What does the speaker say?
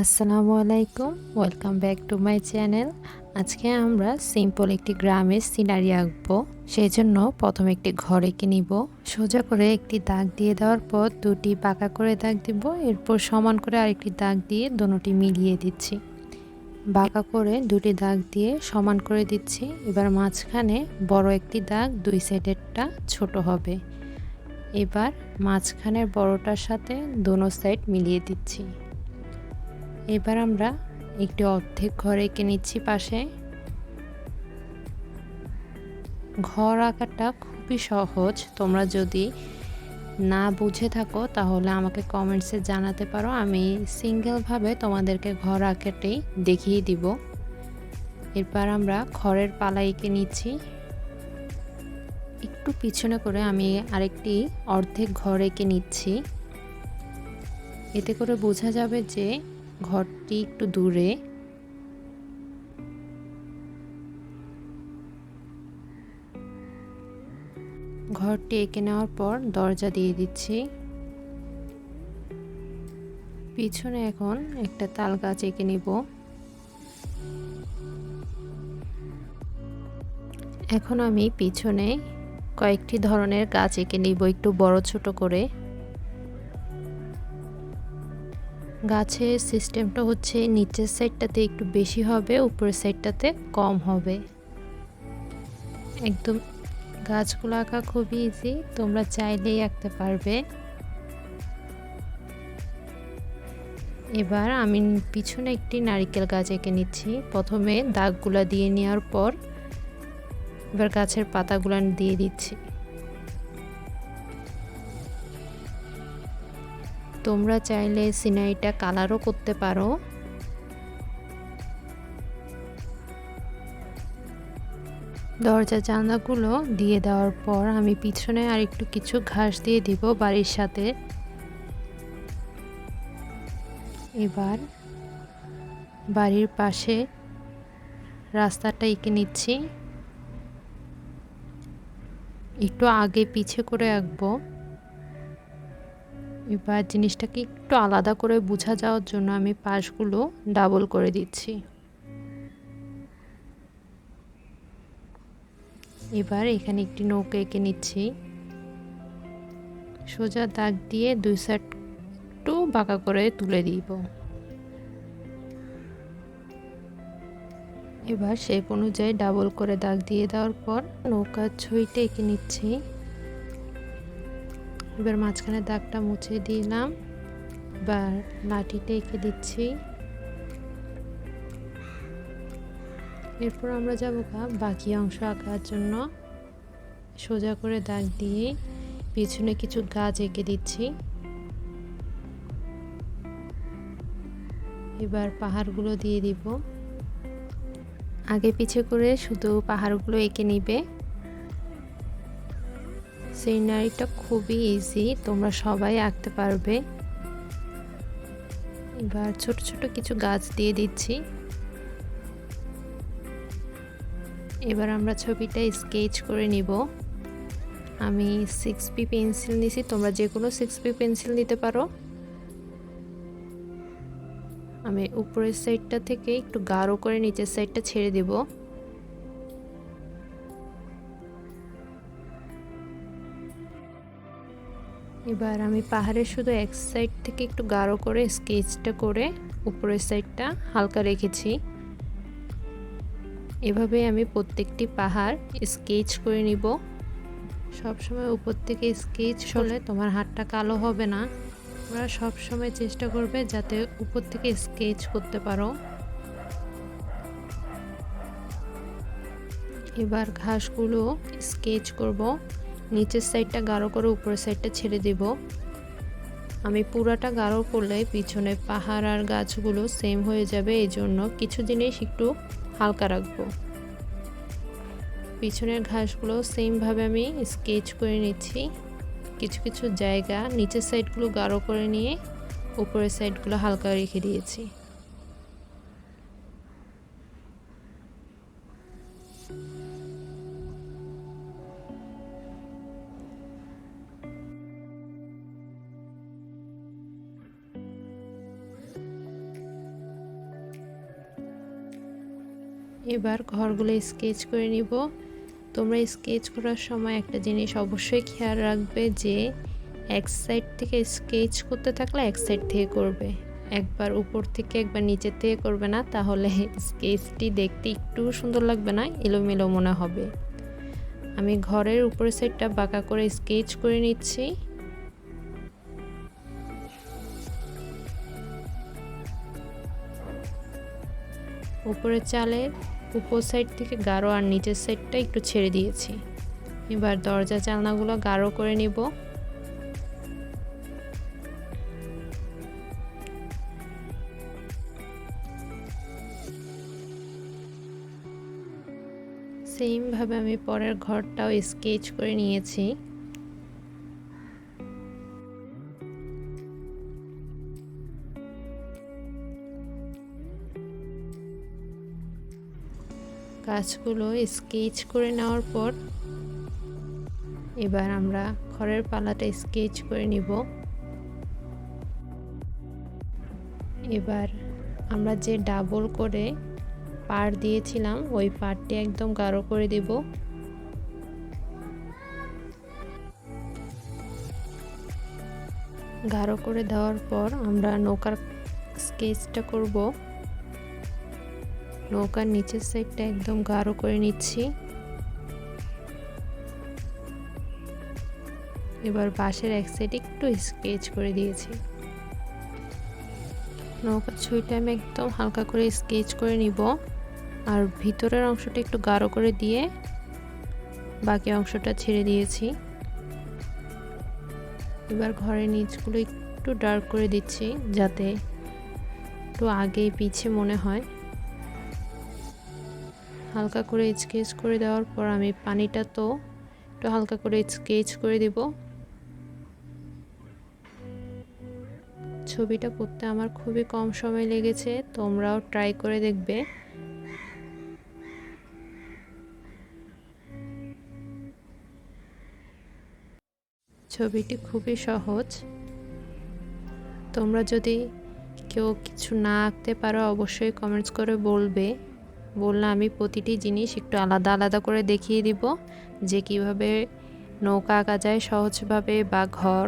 আসসালামু আলাইকুম, welcome back to my channel. আজকে আমরা সিম্পল একটি গ্রামের সিনারি আঁকবো। সেই জন্য প্রথমে একটি ঘর এঁকে নিব। সোজা করে একটি দাগ দিয়ে দেওয়ার পর দুটি বাঁকা করে দাগ দিব, এরপর সমান করে আরেকটি দাগ দিয়ে দুটি মিলিয়ে দিচ্ছি। বাঁকা করে দুটি দাগ দিয়ে সমান করে দিচ্ছি। এবার মাঝখানে বড় একটি দাগ, দুই সাইডেরটা ছোট হবে। এবার মাঝখানের বড়টার সাথে দোনো সাইড মিলিয়ে দিচ্ছি। এবার আমরা একটি অর্ধেক ঘর এঁকে নিচ্ছি পাশে। ঘর আঁকাটা খুবই সহজ, তোমরা যদি না বুঝে থাকো তাহলে আমাকে কমেন্টসে জানাতে পারো, আমি সিঙ্গেলভাবে তোমাদেরকে ঘর আঁকাটাই দেখিয়ে দিব। এরপর আমরা খড়ের পালা এঁকে নিচ্ছি। একটু পিছনে করে আমি আরেকটি অর্ধেক ঘর এঁকে নিচ্ছি। এতে করে বোঝা যাবে যে ঘরটি একটু দূরে। ঘরটি এঁকে নেওয়ার পর দরজা দিয়ে দিচ্ছি। পিছনে এখন একটা তাল গাছ এঁকে নিব। এখন আমি পিছনে কয়েকটি ধরনের গাছ এঁকে নিব, একটু বড় ছোট করে। গাছের সিস্টেমটা হচ্ছে নিচের সাইডটাতে একটু বেশি হবে, উপরের সাইডটাতে কম হবে। একদম গাছগুলো আঁকা খুবই ইজি, তোমরা চাইলেই আঁকতে পারবে। এবার আমি পিছনে একটি নারকেল গাছ এঁকে নিচ্ছি। প্রথমে দাগগুলা দিয়ে নেওয়ার পর এবার গাছের পাতাগুলো দিয়ে দিচ্ছি। তোমরা চাইলে সিনারিটা কালারও করতে পারো। দরজা জানলাগুলো দিয়ে দেওয়ার পর আমি পিছনে আর একটু কিছু ঘাস দিয়ে দিব বাড়ির সাথে। এবার বাড়ির পাশে রাস্তাটা এঁকে নিচ্ছি। একটু আগে পিছে করে আঁকবো। এবার জিনিসটাকে একটু আলাদা করে বোঝা যাওয়ার জন্য আমি পাশগুলো ডাবল করে দিচ্ছি। এবার এখানে একটি নৌকা এঁকে নিচ্ছি। সোজা দাগ দিয়ে দুই সাইড একটু বাঁকা করে তুলে দিব। এবার শেপ অনুযায়ী ডাবল করে দাগ দিয়ে দেওয়ার পর নৌকার ছইটা এঁকে নিচ্ছি। এবার মাঝখানে দাগটা মুছে দিলাম। এবার লাঠিটা এঁকে দিচ্ছি। এরপর আমরা যাব বাকি অংশ আঁকার জন্য। সোজা করে দাগ দিয়ে পিছনে কিছু গাছ এঁকে দিচ্ছি। এবার পাহাড়গুলো দিয়ে দিব। আগে পিছে করে শুধু পাহাড়গুলো এঁকে নিবে। সিনারিটা খুবই ইজি, তোমরা সবাই আঁকতে পারবে। এবার ছোট ছোট কিছু গাছ দিয়ে দিচ্ছি। এবার আমরা ছবিটা স্কেচ করে নিব। আমি 6B পেন্সিল নিয়েছি, তোমরা যে কোনো 6B পেন্সিল নিতে পারো। আমি উপরের সাইডটা থেকে একটু গাঢ় করে নিচের সাইডটা ছেড়ে দেব। এবার আমি পাহাড়ের শুধু এক সাইড থেকে একটু গাঢ় করে স্কেচটা করে উপরের সাইডটা হালকা রেখেছি। এভাবে আমি প্রত্যেকটি পাহাড় স্কেচ করে নিব। সবসময় উপর থেকে স্কেচ হলে তোমার হাতটা কালো হবে না। তোমরা সবসময় চেষ্টা করবে যাতে উপর থেকে স্কেচ করতে পারো। এবার ঘাসগুলো স্কেচ করব। নিচের সাইডটা গাঢ় করে উপরের সাইডটা ছেড়ে দেব। আমি পুরাটা গাঢ় করলে পিছনে পাহাড় আর গাছগুলো সেম হয়ে যাবে, এই জন্য কিছু জিনিস একটু হালকা রাখবো। পিছনের ঘাসগুলো সেমভাবে আমি স্কেচ করে নিচ্ছি। কিছু কিছু জায়গা নিচের সাইডগুলো গাঢ় করে নিয়ে উপরের সাইডগুলো হালকা রেখে দিয়েছি। এবার ঘরগুলো স্কেচ করে নিব। তোমরা স্কেচ করার সময় একটা জিনিস অবশ্যই খেয়াল রাখবে যে এক সাইড থেকে স্কেচ করতে থাকলে এক সাইড থেকে করবে, একবার উপর থেকে একবার নিচের থেকে করবে না, তাহলে স্কেচটি দেখতে একটু সুন্দর লাগবে না, এলোমেলো মনে হবে। আমি ঘরের উপরের সাইডটা বাঁকা করে স্কেচ করে নিচ্ছি। উপরের চালের উপর সাইড থেকে গাঢ় আর নিচের সাইডটা একটু ছেড়ে দিয়েছি। এবার দরজা জানলাগুলো গাঢ় করে নিব। সেম ভাবে আমি পরের ঘরটাও স্কেচ করে নিয়েছি। কাজগুলো স্কেচ করে নেওয়ার পর এবার আমরা ঘরের পালাটা স্কেচ করে নিব। এবার আমরা যে ডাবল করে পাড় দিয়েছিলাম ওই পাড়টি একদম গাঢ় করে দিব। গাঢ় করে দেওয়ার পর আমরা নৌকার স্কেচটা করব। নৌকার নিচের সাইডটা একদম গাঢ় করে নিচ্ছি। এবার বাঁশের এক সাইড একটু স্কেচ করে দিয়েছি। নৌকার ছুঁইটা আমি একদম হালকা করে স্কেচ করে নিব, আর ভিতরের অংশটা একটু গাঢ় করে দিয়ে বাকি অংশটা ছেড়ে দিয়েছি। এবার ঘরের নিচগুলো একটু ডার্ক করে দিচ্ছি যাতে একটু আগে পিছে মনে হয়। হালকা করে স্কেচ করে দেওয়ার পর আমি পানিটা তো একটু হালকা করে স্কেচ করে দিব। ছবিটা করতে আমার খুবই কম সময় লেগেছে, তোমরাও ট্রাই করে দেখবে। ছবিটি খুবই সহজ। তোমরা যদি কেউ কিছু না আঁকতে পারো অবশ্যই কমেন্টস করে বলবে, বললে আমি প্রতিটি জিনিস একটু আলাদা আলাদা করে দেখিয়ে দিব যে কিভাবে নৌকা আঁকা যায় সহজভাবে বা ঘর।